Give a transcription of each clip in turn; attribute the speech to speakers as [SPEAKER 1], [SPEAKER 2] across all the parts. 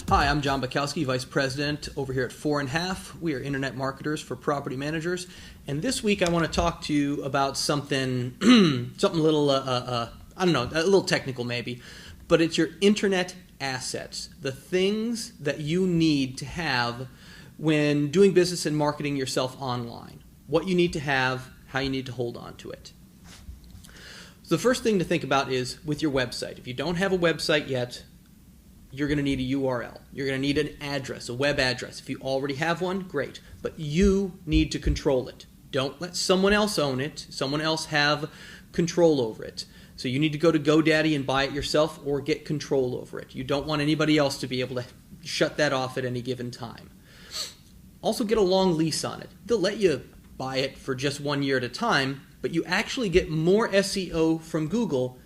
[SPEAKER 1] Hi, I'm John Bukowski, Vice President over here at 4.5. We are internet marketers for property managers. And this week I want to talk to you about something, something a little, I don't know, a little technical maybe, but it's your internet assets, the things that you need to have when doing business and marketing yourself online. What you need to have, how you need to hold on to it. So the first thing to think about is with your website. If you don't have a website yet, you're going to need a URL. You're going to need an address, a web address. If you already have one, great. But you need to control it. Don't let someone else own it, someone else have control over it. So you need to go to GoDaddy and buy it yourself or get control over it. You don't want anybody else to be able to shut that off at any given time. Also get a long lease on it. They'll let you buy it for just 1 year at a time, but you actually get more SEO from Google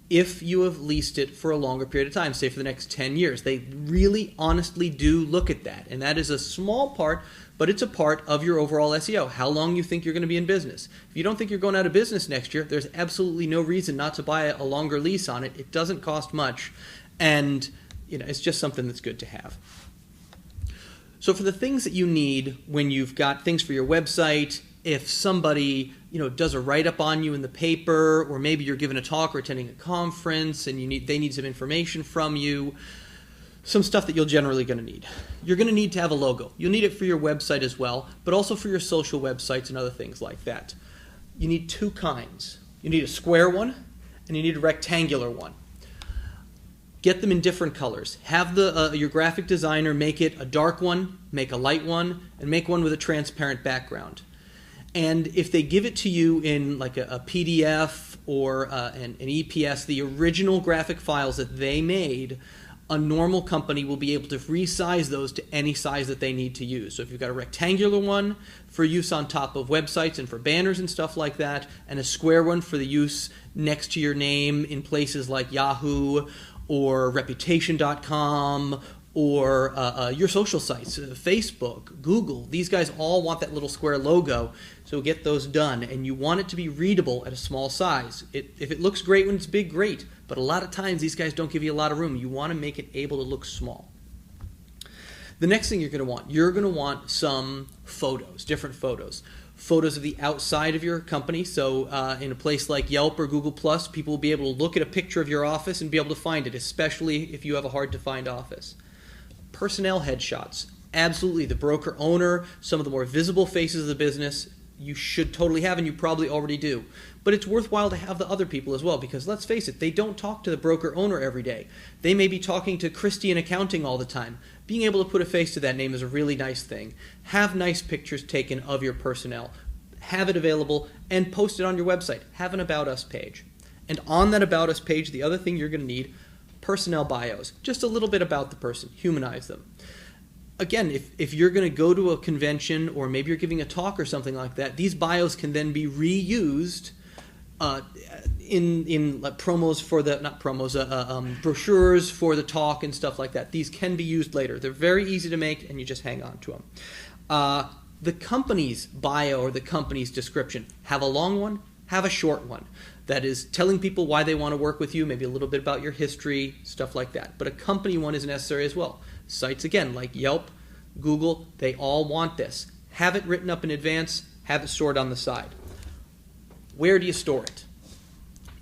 [SPEAKER 1] if you have leased it for a longer period of time, say for the next 10 years. They really honestly do look at that. And that is a small part, but it's a part of your overall SEO, how long you think you're going to be in business. If you don't think you're going out of business next year, there's absolutely no reason not to buy a longer lease on it. It doesn't cost much, and it's just something that's good to have. So for the things that you need when you've got things for your website, if somebody does a write-up on you in the paper, or maybe you're giving a talk or attending a conference and they need some information from you, some stuff that you're generally going to need. You're going to need to have a logo. You'll need it for your website as well, but also for your social websites and other things like that. You need two kinds. You need a square one and you need a rectangular one. Get them in different colors. Have your graphic designer make it a dark one, make a light one, and make one with a transparent background. And if they give it to you in like a PDF or an EPS, the original graphic files that they made, a normal company will be able to resize those to any size that they need to use. So if you've got a rectangular one for use on top of websites and for banners and stuff like that, and a square one for the use next to your name in places like Yahoo or Reputation.com or your social sites, Facebook, Google, these guys all want that little square logo, so get those done. And you want it to be readable at a small size. If it looks great when it's big, great, but a lot of times these guys don't give you a lot of room. You want to make it able to look small. The next thing you're going to want some photos, different photos. Photos of the outside of your company. So in a place like Yelp or Google+, people will be able to look at a picture of your office and be able to find it, especially if you have a hard-to-find office. Personnel headshots. Absolutely. The broker owner, some of the more visible faces of the business, you should totally have, and you probably already do. But it's worthwhile to have the other people as well, because let's face it, they don't talk to the broker owner every day. They may be talking to Christie in accounting all the time. Being able to put a face to that name is a really nice thing. Have nice pictures taken of your personnel. Have it available and post it on your website. Have an About Us page. And on that About Us page, the other thing you're going to need, personnel bios. Just a little bit about the person. Humanize them. Again, if you're going to go to a convention or maybe you're giving a talk or something like that, these bios can then be reused in like promos for the, not promos, brochures for the talk and stuff like that. These can be used later. They're very easy to make, and you just hang on to them. The company's bio or the company's description, have a long one, have a short one. That is telling people why they want to work with you, maybe a little bit about your history, stuff like that. But a company one is necessary as well. Sites, again, like Yelp, Google, they all want this. Have it written up in advance, have it stored on the side. Where do you store it?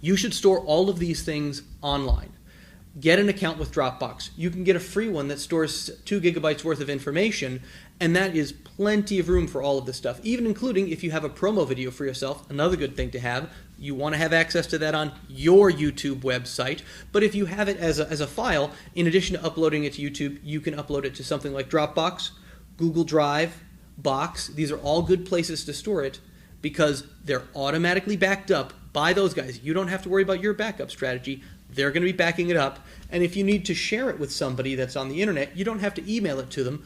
[SPEAKER 1] You should store all of these things online. Get an account with Dropbox. You can get a free one that stores 2 gigabytes worth of information, and that is plenty of room for all of this stuff, even including if you have a promo video for yourself, another good thing to have. You want to have access to that on your YouTube website, but if you have it as a file, in addition to uploading it to YouTube, you can upload it to something like Dropbox, Google Drive, Box. These are all good places to store it because they're automatically backed up by those guys. You don't have to worry about your backup strategy. They're going to be backing it up. And if you need to share it with somebody that's on the internet, you don't have to email it to them.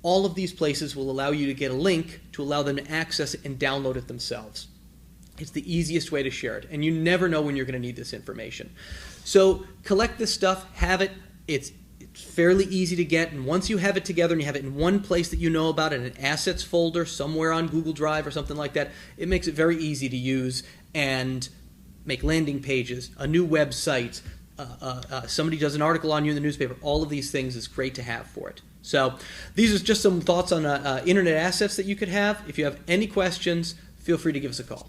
[SPEAKER 1] All of these places will allow you to get a link to allow them to access it and download it themselves. It's the easiest way to share it, and you never know when you're going to need this information. So collect this stuff, have it. It's fairly easy to get, and once you have it together and you have it in one place that you know about in an assets folder somewhere on Google Drive or something like that, it makes it very easy to use, and make landing pages, a new website, somebody does an article on you in the newspaper. All of these things is great to have for it. So these are just some thoughts on internet assets that you could have. If you have any questions, feel free to give us a call.